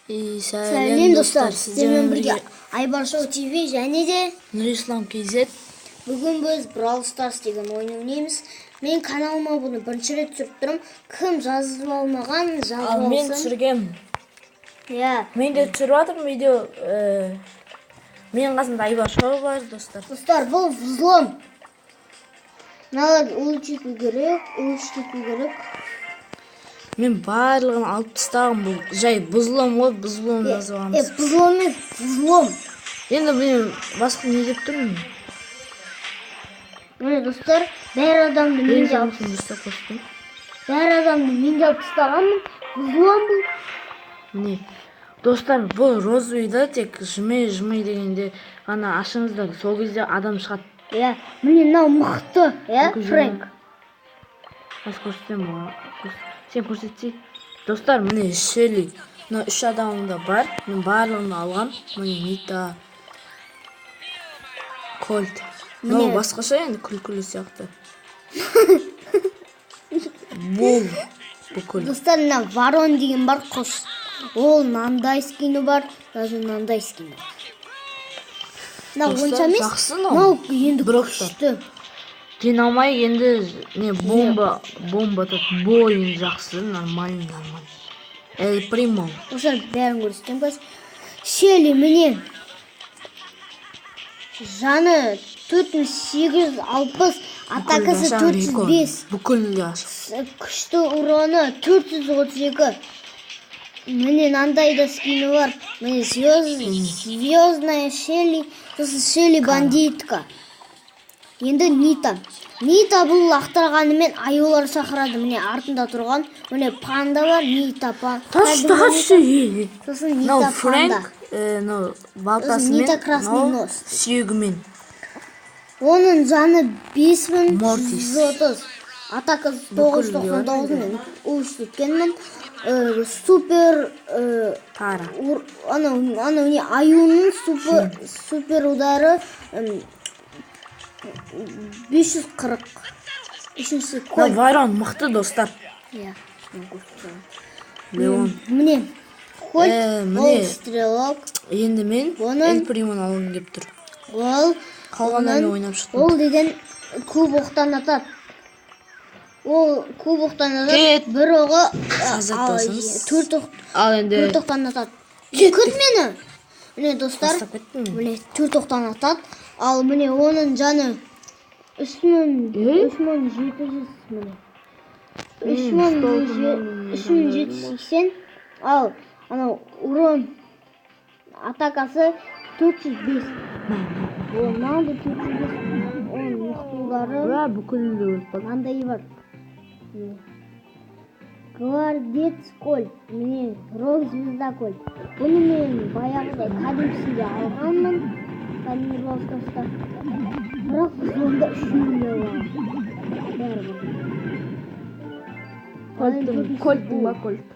Сәлем достар, сіздермен бірге Айбар Шоу ТВ және де Нұрислам KZ. Бүгін біз Brawl Stars деген ойын ойнаймыз. Мен каналыма бұны бірінші рет түсіріп тұрмын. Кім жазып алмаған, жазып алсын. Мен түсіргем. Мен де түсіріп жатырмын видео. Менің қасымда Айбар Шоу бар, достар. Достар, бұл взлом. Надо улучшить керек. Мен барлығын алып тастағым, бұл жай бұзылым ғой, бұзылым жазып аламыз. Взлом. Енді мен басқа не деп тұрмын? Міне достар, бәр адамды менде алып тастағанмын. Взлом бұл. Міне, достар, бұл розовыйда тек жымай дегенде ғана ашыңыздар, сол кезде адам шығады. Міне мынау мықты, Фрэнк. Аз көрсетем ба? Сен көрсетсей. Достар, міне Шелли. Мына 3 адамында бар. Мен барлығын алғам. Міне Нита, Кольт. Мынау басқаша енді күлкілі сияқты. Бұл бүкіл. Достар, мына Ворон деген бар, құс. Ол мынандай скині бар, даже мынандай скині бар. Мынау онша емес. Мынау енді күшті. Динамай енді не бомба тат бойын жақсы, нормально. Эль Примо. Осылар бәрін көрсетем көз. Шелли міне. Жаны 4860, атакасы 405. Бүкіл ашық. Күшті уроны 432. Міне мынандай да скині бар. Міне звездная Шелли, сосын Шелли бандитка. Енді Нита бұл лақтырғанымен аюлар шақырады. Міне артында тұрған. Міне панда бар, Нита панда. Сосын Нита панда. Балтасымен, сүйегімен. Оның жаны 5130. Атакасы 999-мен ұлышты еткенмін. Супер Тара. Аюның супер удары 540. Үшінші Кольт. Ворон мықты, достар. Леон. Міне Кольт, ол стрелок. Енді мен Эль Примоны алғым келіп тұр. Қалғандарын ойнап шықтым. Ол деген куб оқтан атады. Бір оғы 4 оқтан атады. Күт мені. Міне достар, міне 4 оқтан атады. Ал міне оның жаны 3780. Ал анау урон атакасы 405. Ол 405. Оның мықтылары бүкілі мынандай бар. Гвардец Кольт, міне рок звезда Кольт. Бұны мен баяғыда кәдімсінде алғанмын. Бірақ сонда үшінде бар. Кольттың ба Кольт?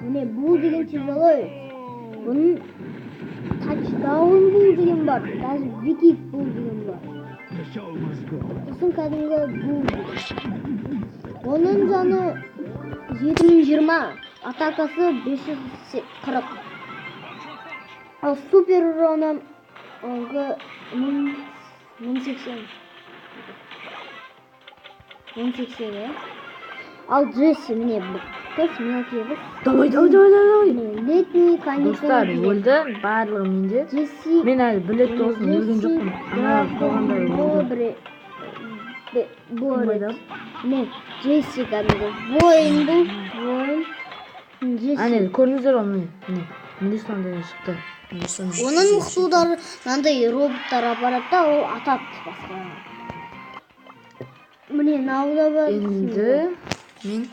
Міне бұл деген тяжелой. Бұның тачдаун бұл деген бар. Даже викик бұл деген бар. Сосын кәдімгі бұл. Оның жаны 7020, атакасы 540. Ал супер уроны 1080. Ал Джесси міне бұл. Давай. Летний каникул. Достар, өлді барлығы менде. Мен әлі білет тосын өлген жоқпын. Не, Джесси кәдімгі. Воин бұл. Әне, көріңіздер оны. Міне сондай шықты. Оның мұқтылдары мынандай роботтар аппаратта, ол атады басқа. Міне науда бар. Енді мен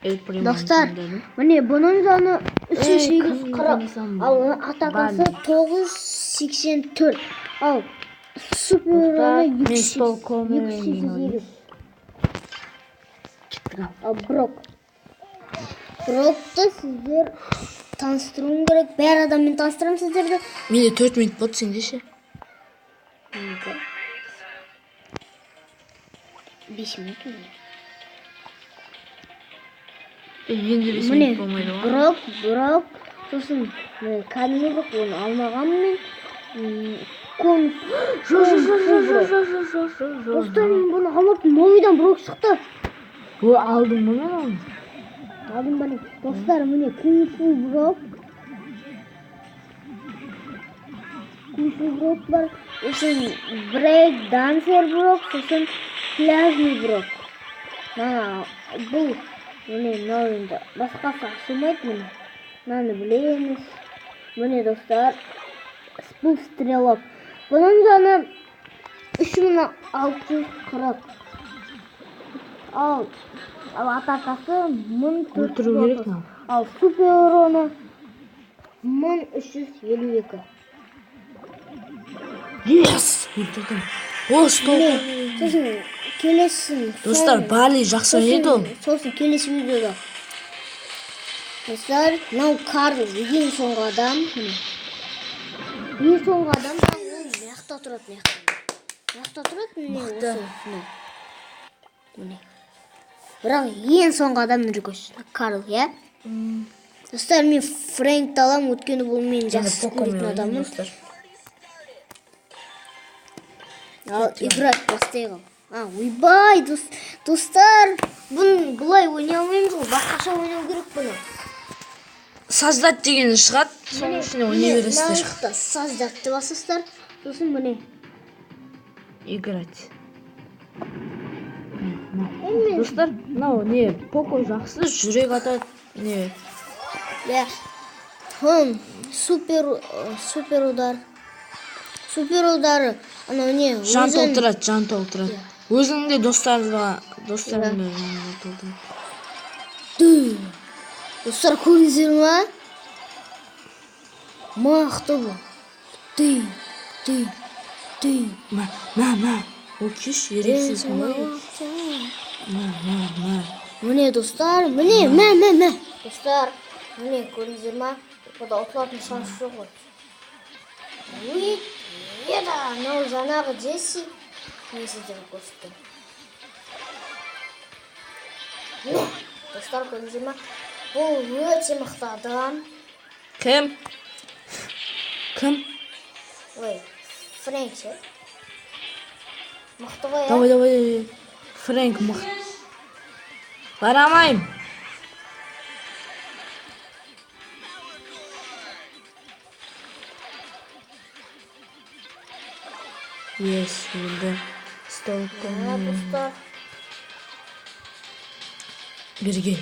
Эль Примоны. Достар, міне бұның жаны 3840, ал атакасы 984. Ал супер-уроны 288. Ал Брокты сіздер таныстыруым керек. Бәр адаммен таныстырам сіздерді. Менде 4 минут болды, сенде ше? 5 минут. Енді міне бесен болмайды ғой. Брок, сосын кәдімгі Брок, оны алмағанмен кон. Достар, мен бұны алмаппын, новыйдан Брок шықты. Бұл алдым ба мен оны? Алдым ба не? Достар, міне кунг-фу Брок бар, сосын брейк дансер Брок, сосын пляжный Брок. Бұл міне новыйда басқасы ашылмайды міне. Мынаны білеміз. Міне достар, спуск стрелок. Бұның жаны 3640. Ал атакасы 1430. Ал супер уроны 1352. Yes! Өлтірдім. О, стоп! Сосын келесі. Достар, Бали жақсы ойнайды ол. Сосын келесі видеода. Достар, мынау Карл ең соңғы адам. Ең соңғы адам ол маяқта тұрады, маяқта тұрады, міне осы. Міне. Бірақ ең соңғы адам жүргіш. Карл, иә? Достар, мен Фрэнкті алам, өткені бұл мен жақсы көретін адамын. Ал играть бастайық. Ойбай, достар, бұлай ойнай алмаймыз ғой, басқаша ойнау керек бұны. Создать деген шығады, соның ішіне ойнай бересіздер. Создатты басыстар, сосын міне. Играть. Достар, мынау не, Поко жақсы, жүрек атады, не. Супер удар. Супер удары, анау не, жан толтырады. Өзіңде достарыңды жан толтырады. Достар, көріңіздер ма? Мақты бұл. Ма. Ол кеш ерексіз ма? Міне достар, міне. Достар, міне көріңіздер ма? Бұда ұтылатын шансы жоқ ғой. Еді, анау жаңағы Джесси. Мен сіздерге көрсеттім. Достар, көріңіздер ма? Бұл өте мықты адам. Кім? Ой, Фрэнк ше. Мықты ғой, Давай. Фрэнк мықты. Барамайым. Yes, өлді. Столпым. Достар. Берген.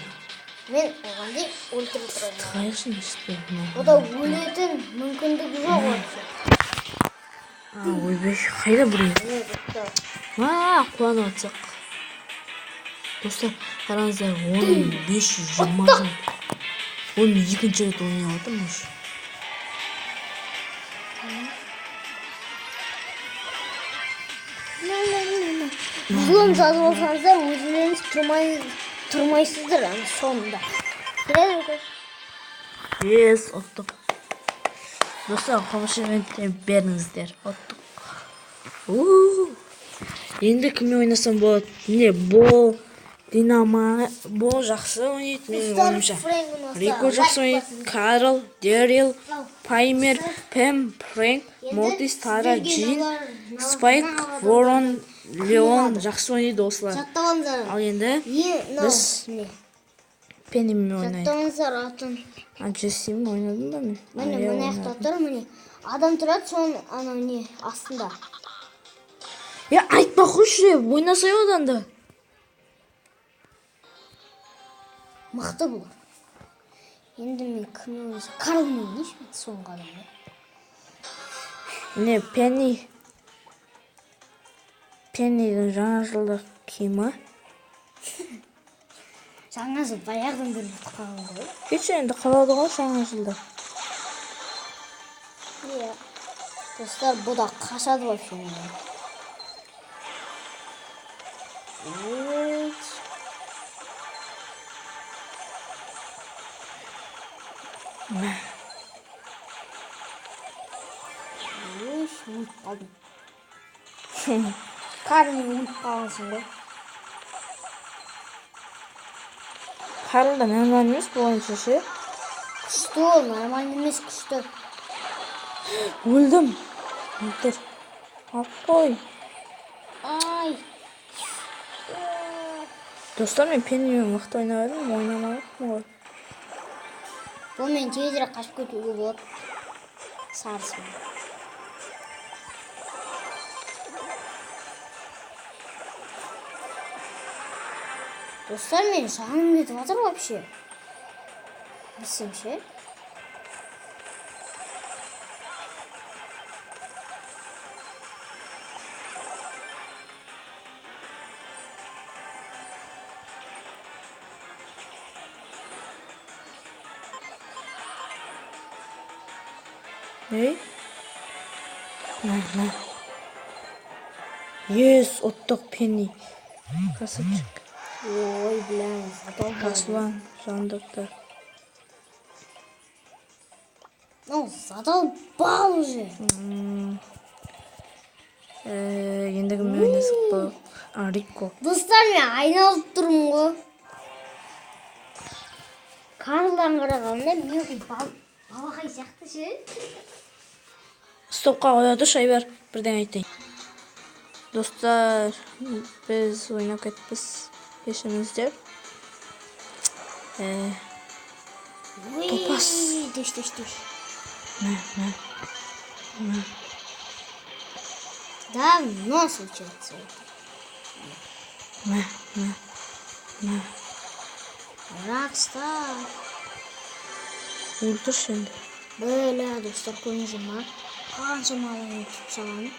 Мен оғанды өлтіріп тұрады. Қайықшын ішті. Ода өлетін мүмкіндігі жоқ өтсе. Ойбай, қайда бұрын? Қуаны атсақ. Достар, қараңыздар, 1520. Оны екінші рет ойнай алатым өш. Бұлым жазып олсаңыздар, өзілеріңіз тұрмайсыздар соңында. Yes, оттық. Достар, комплименттерін беріңіздер. Оттық. Енді кіммен ойнасам болады? Не, Бол, Динамо, Бол жақсы ойнайды, менің ойымша. Рико жақсы ойнайды, Карл, Дэрил, Паймер, Пэм, Фрэнк, Мортис, Тара, Джин, Спайк, Ворон, Леон жақсы ойнайды осылар. Ал енді біз Пеннимен ойнайды. Жаттаңыздар атын. Джессимен ойнадым ба мен? Міне аяқта тұр, міне. Адам тұрады, соның анау не, астында. Айтпа қойшы, ойнасай одан да. Мықты бұл. Енді мен кіммен ойнасам? Карлмен ойнайшы мен соңғы адамда. Не, Пеннидің жаңа жылдық киімі. Жаңа жыл баяғыдан бері қалған ғой. Кеше енді қалады ғой жаңа жылда. Достар, бұл да қашады вообще менен. Өліп қалдым. Кармен өліп қалғансың ғой. Karl'da normal емес bu oyuncaşı. Күшті ол, нормально емес күшті. Öldüm. Öldür. Alp koy. Ай. Dostlar men Penny'мен мықты ойнабадым, ойнамадым ғой. Бұл мен тезірек қашып кетуге болады. Сарысымен. Достар, мен жағым кетіп жатыр вообще. Білсем ше. Ey? На. Yes, оттық Penny. Красавчик. Ой, блин, задолбал. Аслан, жандықты. Ну, задолбал уже. Ендігі мен ойнасық бұл. Рико. Достар, мен айналып тұрмын ғой. Карлдан қарағанда мен балақай сияқты ше. Стопқа қояды, шайбар. Бірден айтайын. Достар, біз ойнап кетпіз. Кешіріңіздер. Топас. Дөш. На. Давно случается. На. Рокстар. Өлтір şimdi. Böyle dostlar koyuncuma. Қаншама алаңын түсіп саламын.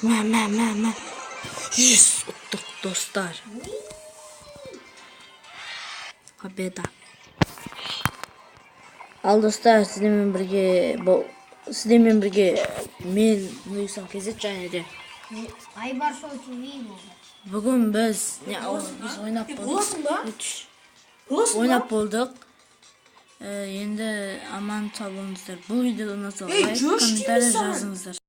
Мә. Yes, ұттық достар. Победа. Ал достар, сіздермен бірге мен Нұйсан кезет және де. Айбар Шоу ТВ болды. Бүгін біз ойнап болдық. Ойнап болдық. Енді аман сау болыңыздар. Бұл видеоны назарлайық, комментарий жазыңыздар.